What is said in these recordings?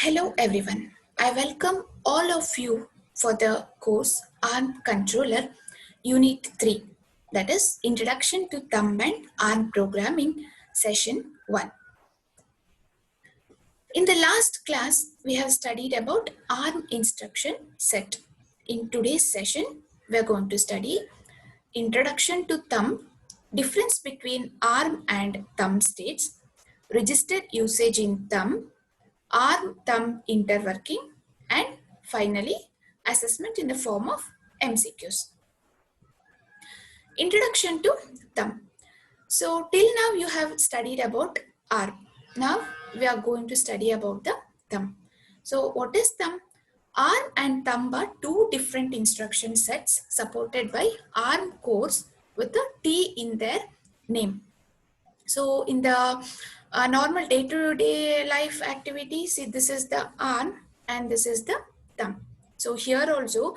Hello everyone. I welcome all of you for the course ARM Controller Unit 3, that is Introduction to Thumb and ARM Programming Session 1. In the last class, we have studied about ARM instruction set. In today's session, we are going to study Introduction to Thumb, difference between ARM and thumb states, registered usage in thumb, arm-thumb interworking, and finally assessment in the form of MCQs. Introduction to thumb. So till now you have studied about arm. Now we are going to study about the thumb. So what is thumb? Arm and thumb are two different instruction sets supported by ARM cores with a T in their name. So in the normal day-to-day life activities, see, this is the arm and this is the thumb. So here also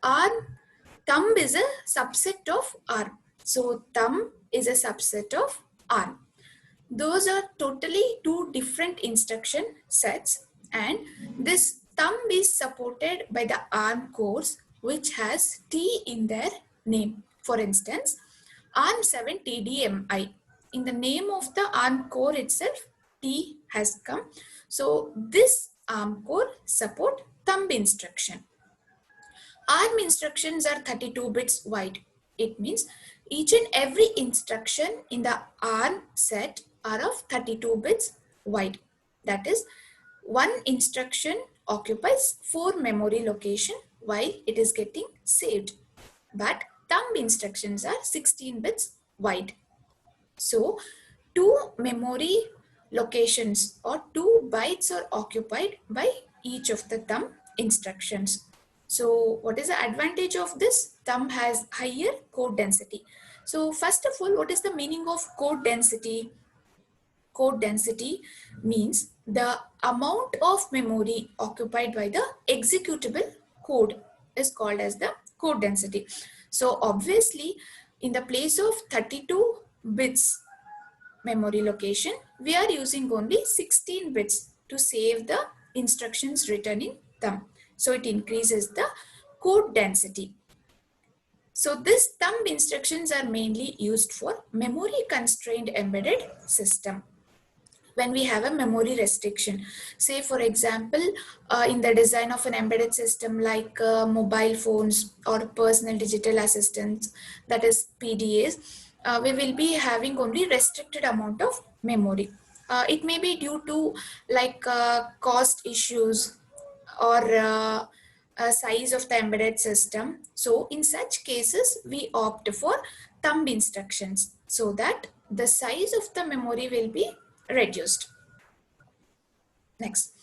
thumb is a subset of arm. So thumb is a subset of arm. Those are totally two different instruction sets, and this thumb is supported by the ARM cores which has T in their name. For instance, ARM7 TDMI. In the name of the ARM core itself, T has come. So this ARM core support thumb instruction. ARM instructions are 32 bits wide. It means each and every instruction in the ARM set are of 32 bits wide. That is, one instruction occupies 4 memory locations while it is getting saved. But thumb instructions are 16 bits wide. So 2 memory locations or 2 bytes are occupied by each of the thumb instructions. So what is the advantage of this? Thumb has higher code density. So first of all, what is the meaning of code density? Code density means the amount of memory occupied by the executable code is called as the code density. So obviously, in the place of 32 bits memory location, we are using only 16 bits to save the instructions written in thumb. So it increases the code density. So these thumb instructions are mainly used for memory constrained embedded system. When we have a memory restriction, say for example, in the design of an embedded system like mobile phones or personal digital assistants, that is PDAs, we will be having only restricted amount of memory. It may be due to like cost issues or size of the embedded system. So in such cases, we opt for thumb instructions so that the size of the memory will be reduced. Next,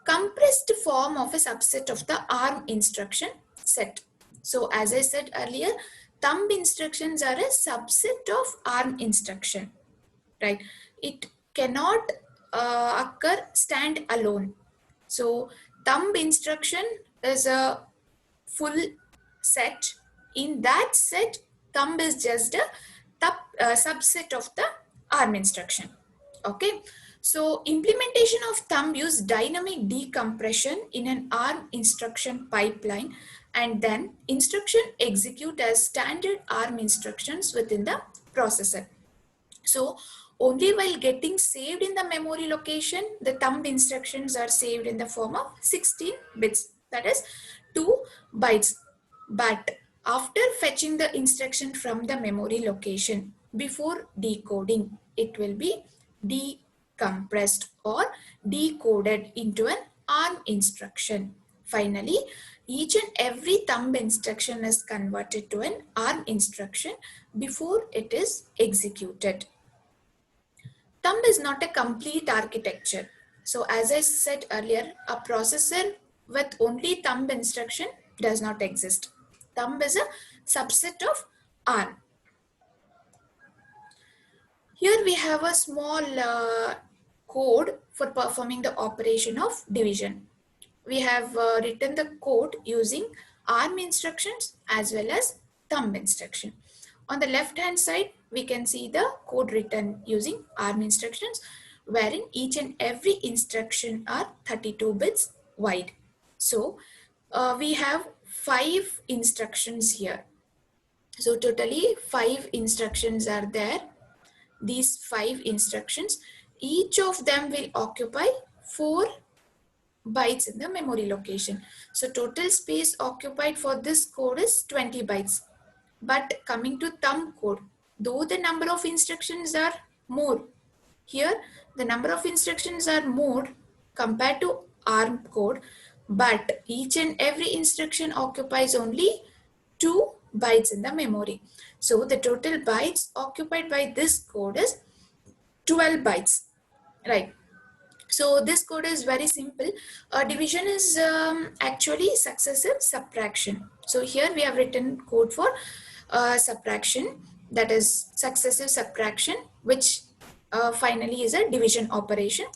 compressed form of a subset of the ARM instruction set. So as I said earlier, thumb instructions are a subset of ARM instruction, right? It cannot stand alone. So thumb instruction is a full set. In that set, thumb is just a subset of the ARM instruction. Okay, so implementation of thumb use dynamic decompression in an ARM instruction pipeline, and then instruction execute as standard ARM instructions within the processor. So only while getting saved in the memory location, the thumb instructions are saved in the form of 16 bits, that is 2 bytes. But after fetching the instruction from the memory location, before decoding, it will be decompressed or decoded into an ARM instruction. Finally, each and every thumb instruction is converted to an ARM instruction before it is executed. Thumb is not a complete architecture. So as I said earlier, a processor with only thumb instruction does not exist. Thumb is a subset of ARM. Here we have a small code for performing the operation of division. We have written the code using ARM instructions as well as thumb instruction. On the left hand side, we can see the code written using ARM instructions. wherein each and every instruction are 32 bits wide. So we have 5 instructions here. So totally 5 instructions are there. These 5 instructions, each of them will occupy 4 bytes in the memory location. So total space occupied for this code is 20 bytes. But coming to thumb code, though the number of instructions are more, here the number of instructions are more compared to ARM code, but each and every instruction occupies only 2 bytes in the memory. So the total bytes occupied by this code is 12 bytes, right? So this code is very simple. Division is actually successive subtraction. So here we have written code for subtraction, that is successive subtraction, which finally is a division operation.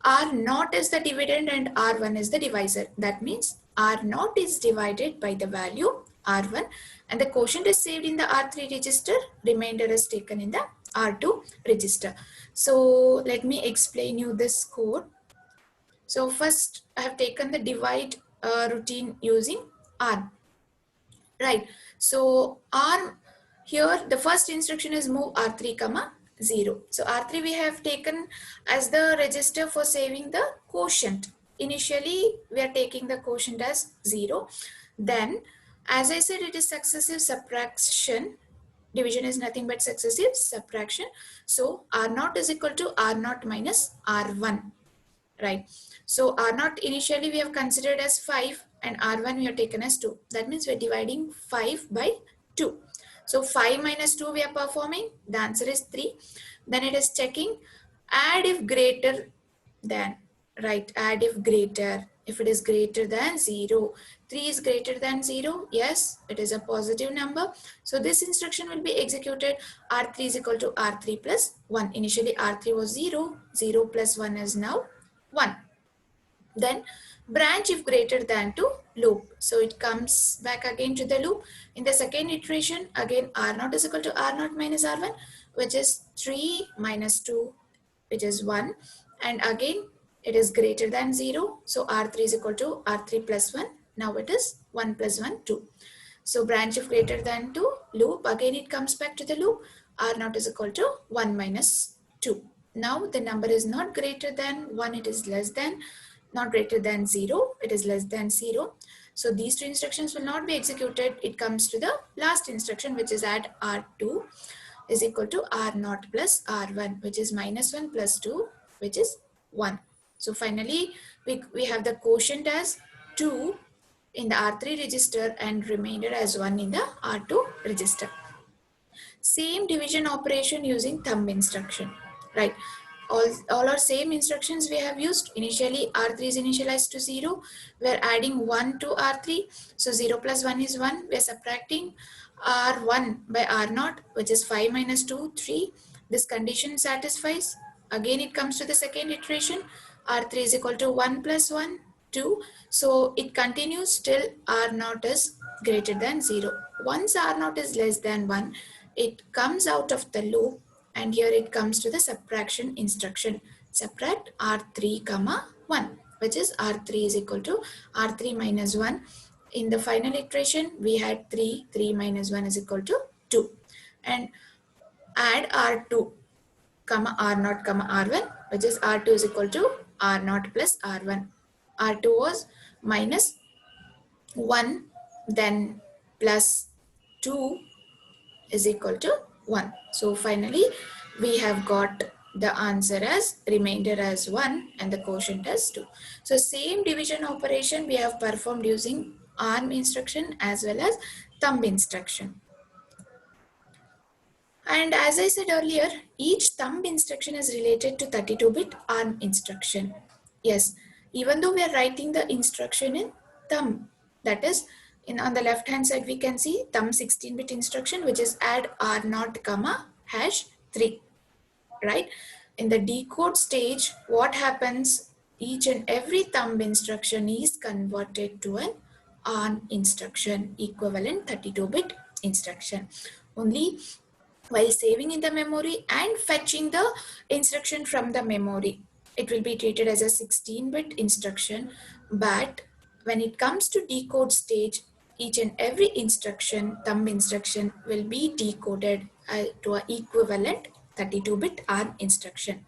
R naught is the dividend and R1 is the divisor. That means R naught is divided by the value R1 and the quotient is saved in the R3 register, remainder is taken in the R2 register. So let me explain you this code. So first I have taken the divide routine using ARM, right? So ARM, here the first instruction is move R3 comma 0. So R3 we have taken as the register for saving the quotient. Initially we are taking the quotient as 0. Then as I said, it is successive subtraction. Division is nothing but successive subtraction. So R naught is equal to R naught minus R1, right? So R naught initially we have considered as 5 and R1 we have taken as 2. That means we are dividing 5 by 2. So 5 minus 2 we are performing. The answer is 3. Then it is checking add if greater than, right? Add if greater. If it is greater than 0. 3 is greater than 0. Yes, it is a positive number. So this instruction will be executed. R3 is equal to R3 plus 1. Initially R3 was 0. 0 plus 1 is now 1. Then branch if greater than to loop. So it comes back again to the loop. In the second iteration, again R naught is equal to R naught minus R1, which is 3 minus 2, which is 1. And again, it is greater than 0. So R3 is equal to R3 plus 1. Now it is 1 plus 1, 2. So branch if greater than 2, loop. Again, it comes back to the loop. R naught is equal to 1 minus 2. Now the number is not greater than 1, it is less than, not greater than 0, it is less than 0. So these two instructions will not be executed. It comes to the last instruction, which is add R2 is equal to R naught plus R1, which is minus 1 plus 2, which is 1. So finally, we have the quotient as 2 in the R3 register and remainder as 1 in the R2 register. Same division operation using thumb instruction, right? All our same instructions we have used. Initially R3 is initialized to 0. We're adding 1 to R3. So 0 plus 1 is 1. We're subtracting R1 by R0, which is 5 minus 2, 3. This condition satisfies. Again it comes to the second iteration. R3 is equal to 1 plus 1, 2. So it continues till R0 is greater than 0. Once R0 is less than 1, it comes out of the loop and here it comes to the subtraction instruction. Subtract R3 comma 1, which is R3 is equal to R3 minus 1. In the final iteration, we had 3. 3 minus 1 is equal to 2. And add R2 comma R0 comma R1, which is R2 is equal to R0 plus R1. R2 was minus 1, then plus 2 is equal to 1. So finally, we have got the answer as remainder as 1 and the quotient as 2. So same division operation we have performed using ARM instruction as well as thumb instruction. And as I said earlier, each thumb instruction is related to 32-bit ARM instruction. Yes, even though we are writing the instruction in thumb, that is, on the left hand side we can see thumb 16-bit instruction, which is add R0 comma hash 3, right? In the decode stage, what happens? Each and every thumb instruction is converted to an ARM instruction, equivalent 32-bit instruction. Only while saving in the memory and fetching the instruction from the memory. It will be treated as a 16-bit instruction, but when it comes to decode stage, each and every instruction, thumb instruction, will be decoded to an equivalent 32-bit ARM instruction.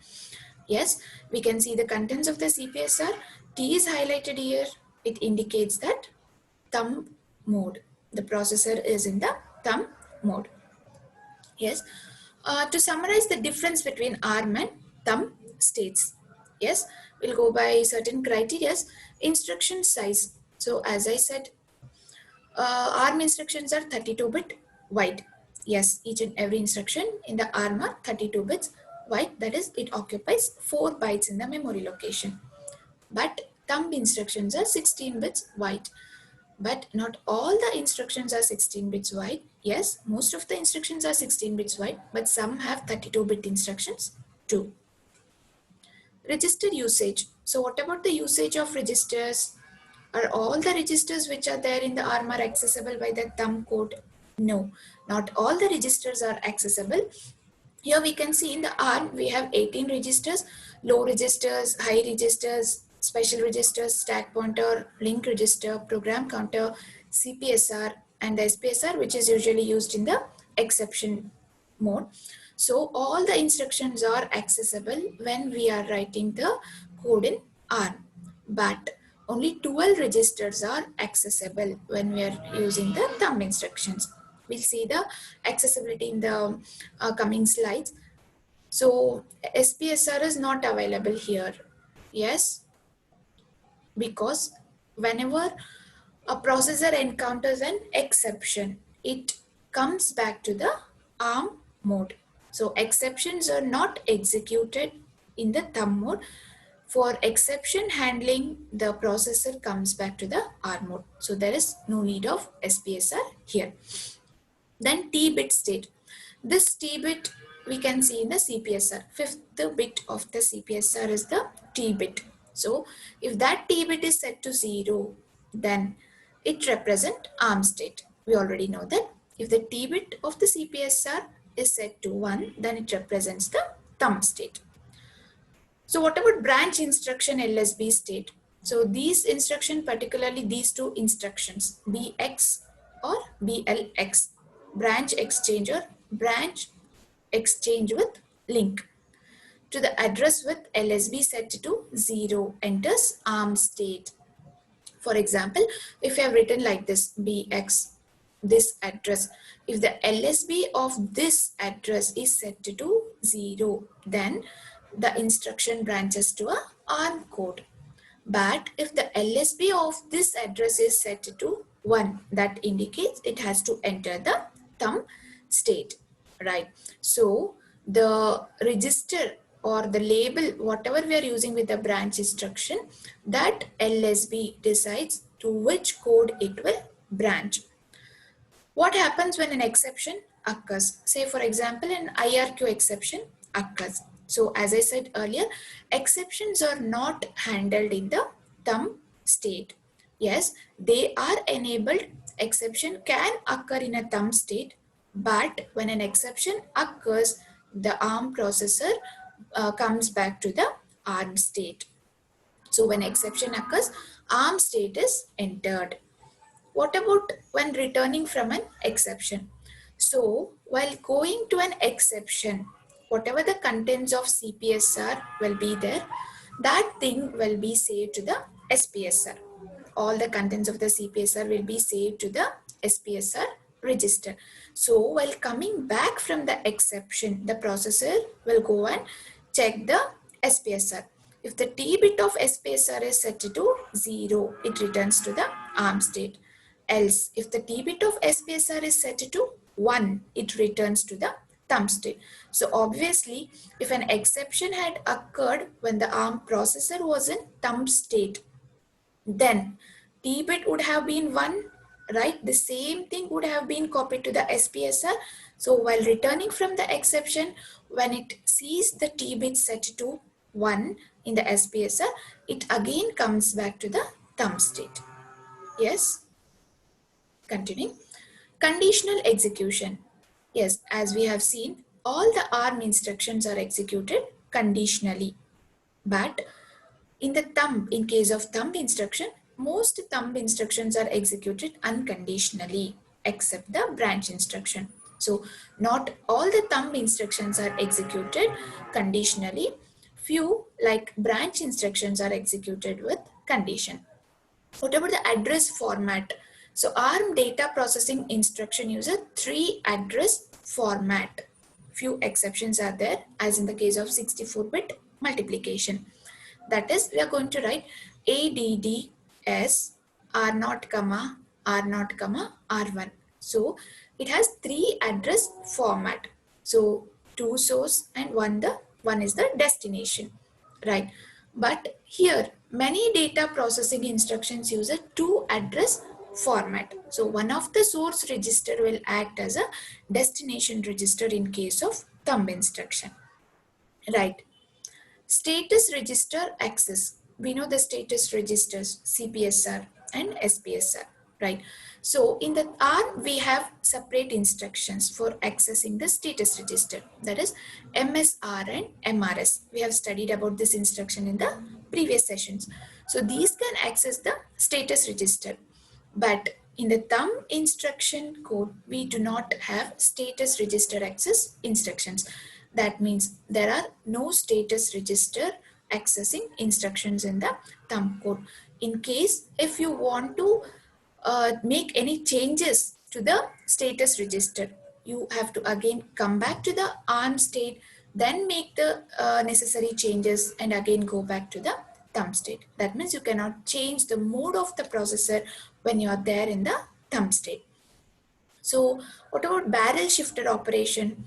Yes, we can see the contents of the CPSR. T is highlighted here. It indicates that thumb mode. The processor is in the thumb mode. Yes. To summarize the difference between ARM and thumb states. Yes, we'll go by certain criteria. Instruction size. So as I said, ARM instructions are 32-bit wide. Yes, each and every instruction in the ARM are 32 bits wide. That is, it occupies 4 bytes in the memory location. But thumb instructions are 16 bits wide. But not all the instructions are 16 bits wide. Yes, most of the instructions are 16 bits wide, but some have 32-bit instructions too. Register usage. So what about the usage of registers? Are all the registers which are there in the ARM are accessible by the thumb code? No, not all the registers are accessible. Here we can see in the ARM we have 18 registers, low registers, high registers, special registers, stack pointer, link register, program counter, CPSR and the SPSR, which is usually used in the exception mode. So all the instructions are accessible when we are writing the code in ARM, but only 12 registers are accessible when we are using the thumb instructions. We'll see the accessibility in the coming slides. So SPSR is not available here. Yes, because whenever a processor encounters an exception, it comes back to the ARM mode. So exceptions are not executed in the thumb mode. For exception handling, the processor comes back to the ARM mode. So there is no need of SPSR here. Then T-bit state. This T-bit we can see in the CPSR. Fifth bit of the CPSR is the T-bit. So if that T-bit is set to 0, then it represents ARM state. We already know that. If the T-bit of the CPSR is set to 1, then it represents the thumb state. So what about branch instruction LSB state? So these instruction, particularly these two instructions, BX or BLX, branch exchange or branch exchange with link, to the address with LSB set to 0 enters ARM state. For example, if I have written like this, BX, this address, if the LSB of this address is set to 0, then the instruction branches to a ARM code. But if the LSB of this address is set to 1, that indicates it has to enter the thumb state, right? So the register or the label, whatever we are using with the branch instruction, that LSB decides to which code it will branch. What happens when an exception occurs? Say for example, an IRQ exception occurs. So as I said earlier, exceptions are not handled in the thumb state. Yes, they are enabled. Exception can occur in a thumb state, but when an exception occurs, the ARM processor comes back to the ARM state. So when exception occurs, ARM state is entered. What about when returning from an exception? So while going to an exception, whatever the contents of CPSR will be there, that thing will be saved to the SPSR. All the contents of the CPSR will be saved to the SPSR register. So while coming back from the exception, the processor will go and check the SPSR. If the T bit of SPSR is set to 0, it returns to the ARM state. Else, if the T bit of SPSR is set to 1, it returns to the thumb state. So obviously, if an exception had occurred when the ARM processor was in thumb state, then T bit would have been 1, right? The same thing would have been copied to the SPSR. So while returning from the exception, when it sees the T bit set to 1 in the SPSR, it again comes back to the thumb state. Yes? Continuing. Conditional execution. Yes, as we have seen, all the ARM instructions are executed conditionally. But in case of thumb instruction, most thumb instructions are executed unconditionally except the branch instruction. So not all the thumb instructions are executed conditionally. Few like branch instructions are executed with condition. What about the address format? So ARM data processing instruction uses 3 address format. Few exceptions are there, as in the case of 64-bit multiplication. That is, we are going to write ADDS R0, R0, R1. So it has 3 address format. So 2 source and one is the destination, right? But here many data processing instructions use a 2 address format. So one of the source register will act as a destination register in case of thumb instruction, right? Status register access. We know the status registers CPSR and SPSR, right? So in the ARM, we have separate instructions for accessing the status register. That is MSR and MRS. We have studied about this instruction in the previous sessions. So these can access the status register. But in the thumb instruction code, we do not have status register access instructions. That means there are no status register accessing instructions in the thumb code. In case if you want to make any changes to the status register, you have to again come back to the ARM state, then make the necessary changes and again go back to the thumb state. That means you cannot change the mode of the processor when you are there in the thumb state. So what about barrel shifter operation?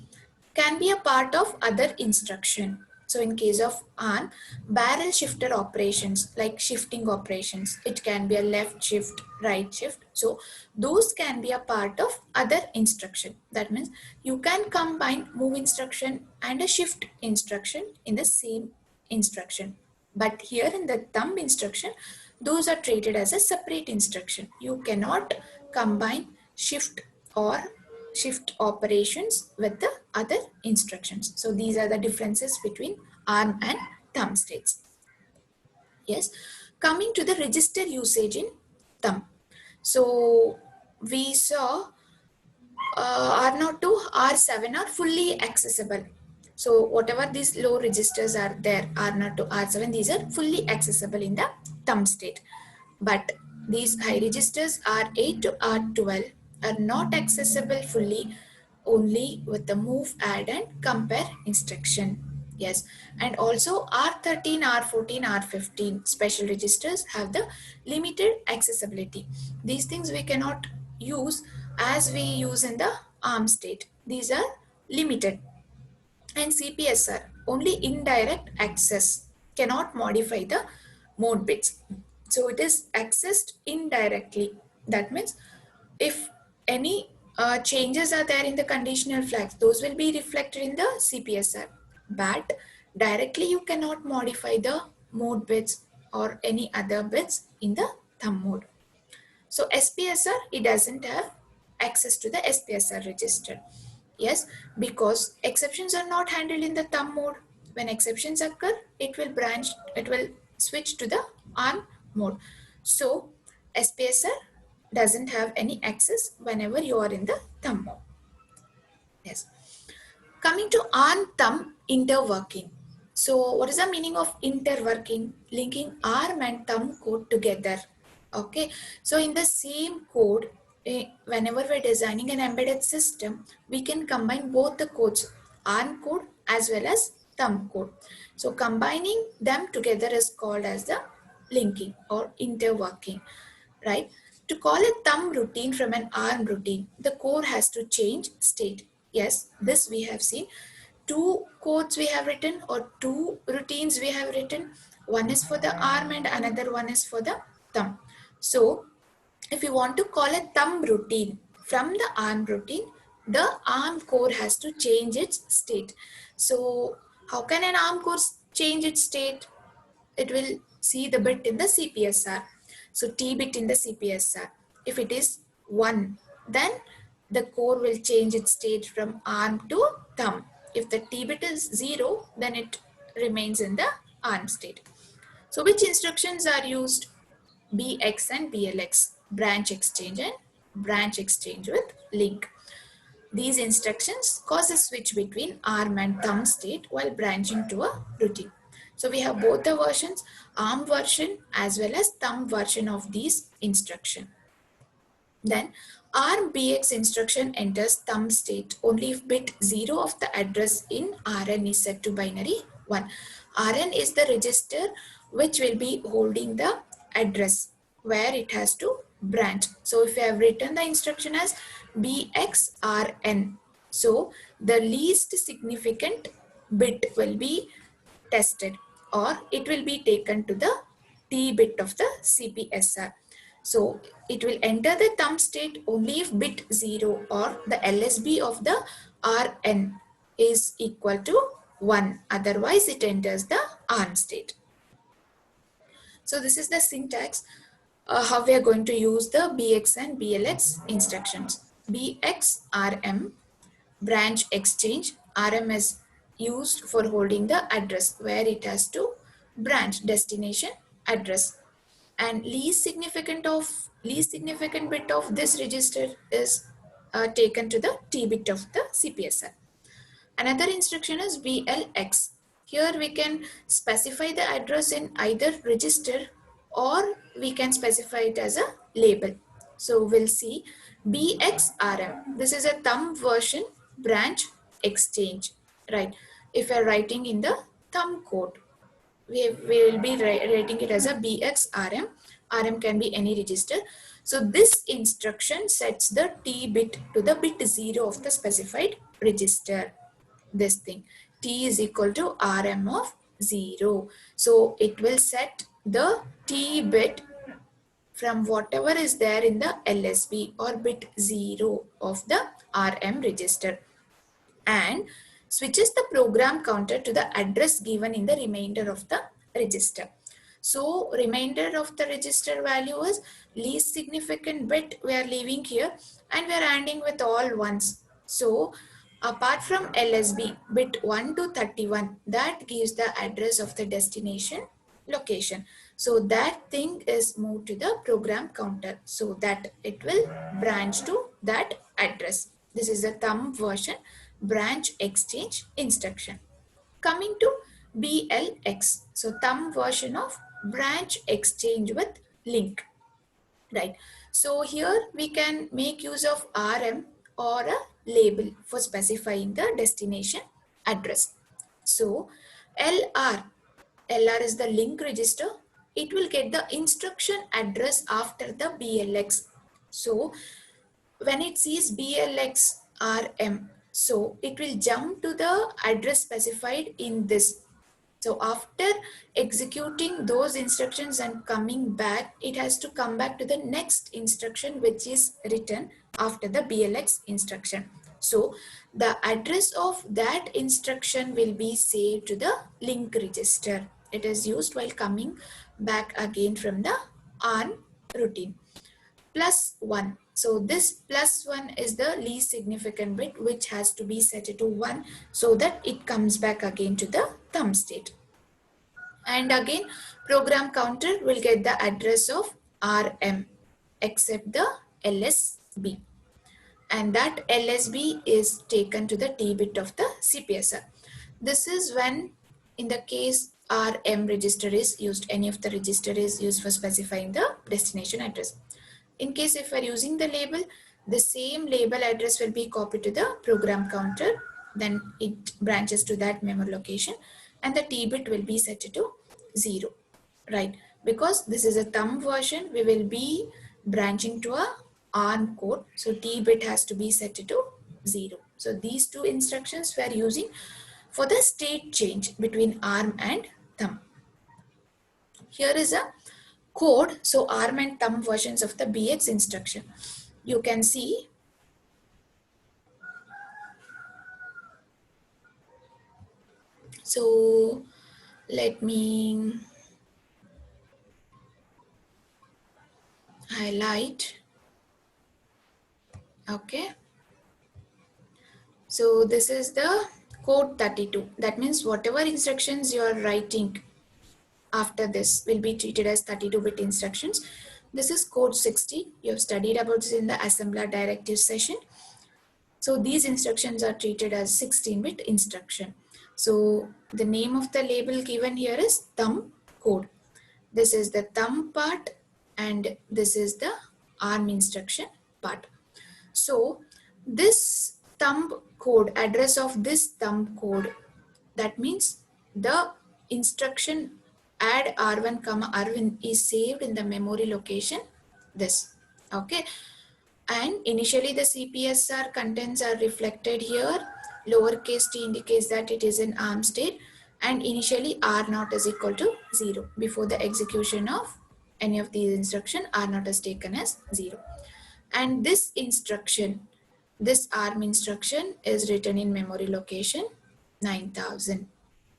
Can be a part of other instruction. So in case of ARM, barrel shifter operations like shifting operations, it can be a left shift, right shift. So those can be a part of other instruction. That means you can combine move instruction and a shift instruction in the same instruction. But here in the thumb instruction, those are treated as a separate instruction. You cannot combine shift or shift operations with the other instructions. So these are the differences between ARM and thumb states. Yes, coming to the register usage in thumb. So we saw R0 to R7 are fully accessible. So whatever these low registers are there, R0 to R7, these are fully accessible in the thumb state. But these high registers R8 to R12 are not accessible fully, only with the move, add and compare instruction. Yes, and also R13, R14, R15 special registers have the limited accessibility. These things we cannot use as we use in the ARM state. These are limited. And CPSR, only indirect access, cannot modify the mode bits. So it is accessed indirectly. That means if any changes are there in the conditional flags, those will be reflected in the CPSR. But directly you cannot modify the mode bits or any other bits in the thumb mode. So SPSR, it doesn't have access to the SPSR register. Yes, because exceptions are not handled in the thumb mode. When exceptions occur, it will switch to the ARM mode. So SPSR doesn't have any access whenever you are in the thumb mode. Yes. Coming to ARM thumb interworking. So what is the meaning of interworking? Linking ARM and thumb code together. Okay. So in the same code, whenever we're designing an embedded system, we can combine both the codes, ARM code as well as thumb code. So combining them together is called as the linking or interworking, right? To call a thumb routine from an ARM routine, the code has to change state. Yes, this we have seen. Two codes we have written or two routines we have written. One is for the ARM and another one is for the thumb. So if you want to call a thumb routine from the ARM routine, the ARM core has to change its state. So how can an ARM core change its state? It will see the bit in the CPSR. So T bit in the CPSR. If it is 1, then the core will change its state from arm to thumb. If the T bit is 0, then it remains in the arm state. So which instructions are used? BX and BLX, branch exchange and branch exchange with link. These instructions cause a switch between arm and thumb state while branching to a routine. So we have both the versions, arm version as well as thumb version of these instruction. Then ARM BX instruction enters thumb state only if bit 0 of the address in Rn is set to binary 1. Rn is the register which will be holding the address where it has to branch. So if you have written the instruction as BXRN, so the least significant bit will be tested or it will be taken to the T bit of the CPSR. So it will enter the thumb state only if bit 0 or the LSB of the RN is equal to 1. Otherwise, it enters the ARM state. So this is the syntax how we are going to use the BX and BLX instructions. BX RM, branch exchange. RM is used for holding the address where it has to branch destination address, and least significant bit of this register is taken to the T bit of the CPSR. Another instruction is BLX. Here we can specify the address in either register or we can specify it as a label. So we'll see BXRM. This is a thumb version branch exchange, right? If we're writing in the thumb code, we will be writing it as a BXRM. RM can be any register. So this instruction sets the T bit to the bit 0 of the specified register. This thing, T is equal to RM of 0. So it will set the T bit from whatever is there in the LSB or bit 0 of the RM register and switches the program counter to the address given in the remainder of the register. So remainder of the register value is least significant bit we are leaving here and we are ending with all ones. So apart from LSB bit 1 to 31, that gives the address of the destination location. So that thing is moved to the program counter so that it will branch to that address. This is the thumb version branch exchange instruction. Coming to BLX, so thumb version of branch exchange with link, right? So here we can make use of RM or a label for specifying the destination address. So LR is the link register. It will get the instruction address after the BLX. So when it sees BLX RM, so it will jump to the address specified in this. So after executing those instructions and coming back, it has to come back to the next instruction which is written after the BLX instruction. So the address of that instruction will be saved to the link register. It is used while coming back again from the ARM routine. Plus 1. So this plus 1 is the least significant bit which has to be set to 1 so that it comes back again to the thumb state. And again program counter will get the address of RM except the LSB, and that LSB is taken to the T bit of the CPSR. This is when in the case RM register is used, any of the register is used for specifying the destination address. In case if we are using the label, the same label address will be copied to the program counter, then it branches to that memory location and the T bit will be set to 0, right? Because this is a thumb version, we will be branching to a ARM code, so T bit has to be set to 0. So these two instructions we are using for the state change between ARM and thumb. Here is a code, so ARM and thumb versions of the BX instruction. You can see so let me highlight. Okay, So this is the code 32. That means whatever instructions you are writing after this will be treated as 32-bit instructions. This is code 60. You have studied about this in the assembler directive session. So these instructions are treated as 16-bit instruction. So the name of the label given here is thumb code. This is the thumb part and this is the ARM instruction part. So this thumb code, address of this thumb code, that means the instruction add R1 comma R1 is saved in the memory location this. Okay. And initially the CPSR contents are reflected here. Lowercase t indicates that it is in ARM state, and initially R naught is equal to 0. Before the execution of any of these instructions, R naught is taken as 0. And this instruction, this ARM instruction is written in memory location 9000.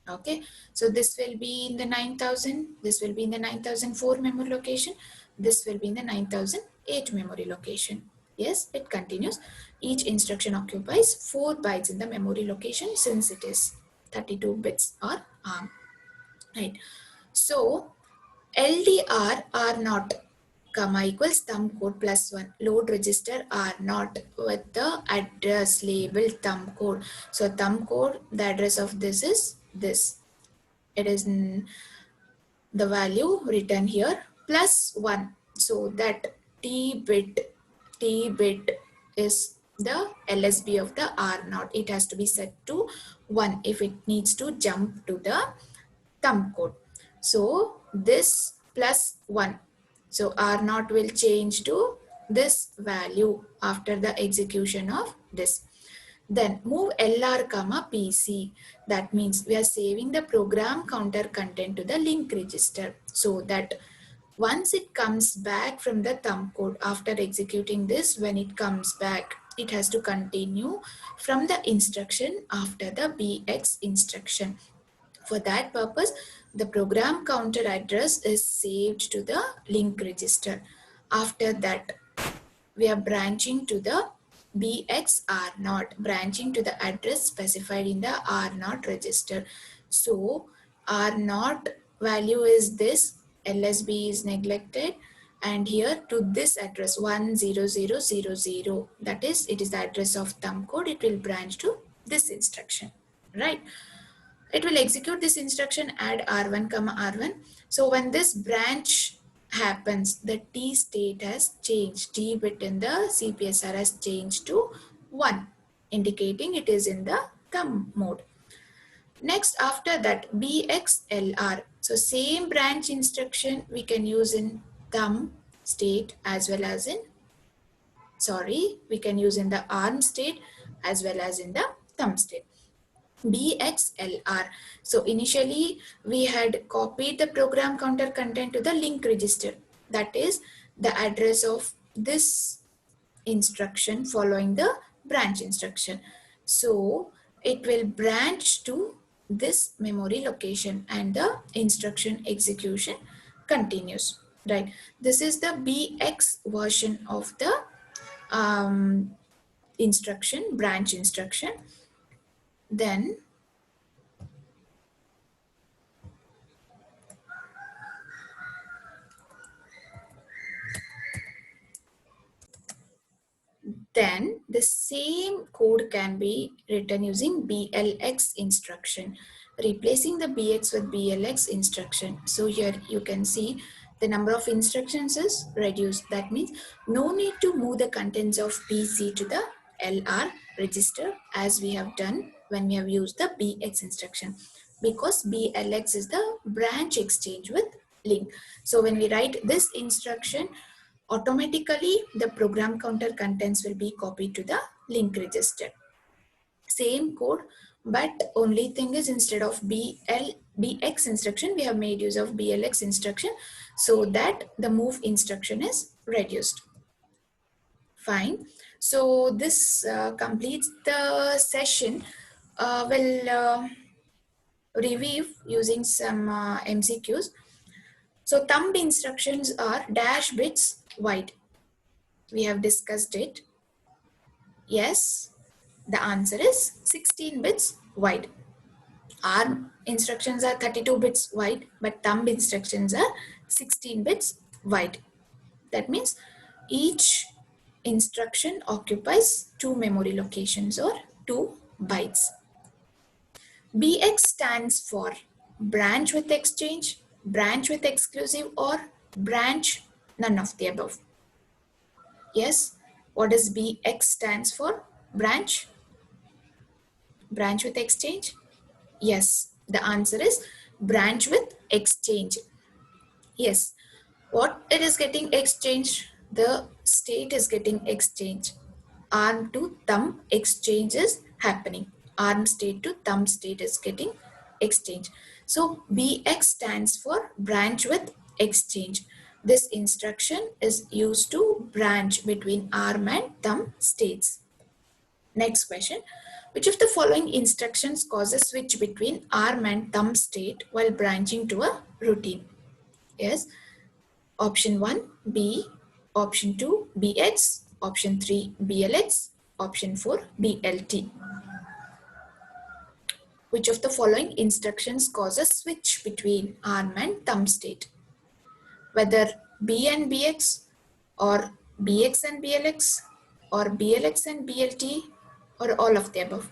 Okay, so this will be in the 9000, this will be in the 9004 memory location, this will be in the 9008 memory location. Yes, it continues. Each instruction occupies 4 bytes in the memory location since it is 32 bits or ARM. Right. So LDR R naught comma equals thumb code plus 1. Load register R naught with the address label thumb code. So thumb code, the address of this is this. It is the value written here plus 1. So that T bit is the LSB of the R naught. It has to be set to 1 if it needs to jump to the thumb code. So this plus 1. So R naught will change to this value after the execution of this. Then move LR comma PC. That means we are saving the program counter content to the link register, so that once it comes back from the thumb code after executing this, when it comes back, it has to continue from the instruction after the BX instruction. For that purpose, the program counter address is saved to the link register. After that, we are branching to the BX R0, branching to the address specified in the R0 register. So R0 value is this, LSB is neglected, and here to this address 10000, that is, it is the address of thumb code, it will branch to this instruction, right? It will execute this instruction add R1 comma R1. So when this branch happens, the T state has changed. T bit in the CPSR has changed to 1, indicating it is in the thumb mode. Next, after that, BXLR. So same branch instruction we can use in thumb state as well as in, we can use in the ARM state as well as in the thumb state. BXLR. So initially we had copied the program counter content to the link register. That is the address of this instruction following the branch instruction. So it will branch to this memory location and the instruction execution continues. Right. This is the BX version of the instruction, branch instruction. Then the same code can be written using BLX instruction, replacing the BX with BLX instruction. So here you can see the number of instructions is reduced. That means no need to move the contents of PC to the LR register as we have done when we have used the BX instruction, because BLX is the branch exchange with link. So when we write this instruction, automatically the program counter contents will be copied to the link register. Same code, but only thing is instead of BX instruction, we have made use of BLX instruction so that the move instruction is reduced. Fine. So this completes the session. We'll review using some MCQs. So thumb instructions are dash bits wide. We have discussed it. Yes. The answer is 16 bits wide. ARM instructions are 32 bits wide, but thumb instructions are 16 bits wide. That means each instruction occupies two memory locations or 2 bytes. BX stands for branch with exchange, branch with exclusive, or branch none of the above. Yes, what does BX stands for? Branch? Branch with exchange? Yes, the answer is branch with exchange. Yes, what it is getting exchanged? The state is getting exchanged. Arm to thumb exchange is happening. Arm state to thumb state is getting exchanged. So BX stands for branch with exchange. This instruction is used to branch between arm and thumb states. Next question. Which of the following instructions causes switch between arm and thumb state while branching to a routine? Yes. Option 1 B, option 2 BX, option 3 BLX, option 4 BLT. Which of the following instructions causes switch between arm and thumb state? Whether B and BX, or BX and BLX, or BLX and BLT, or all of the above?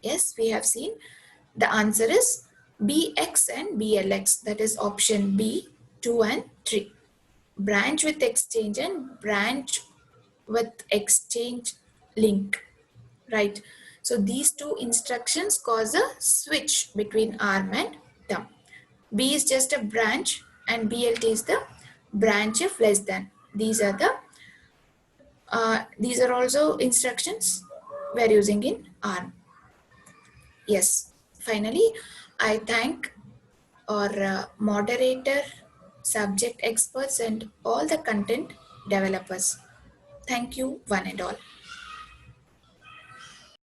Yes, we have seen. The answer is BX and BLX, that is option B, 2 and 3. Branch with exchange and branch with exchange link, right? So these two instructions cause a switch between arm and thumb. B is just a branch and BLT is the branch of less than. These are also instructions we are using in arm. Yes, finally, I thank our moderator, subject experts, and all the content developers. Thank you, one and all.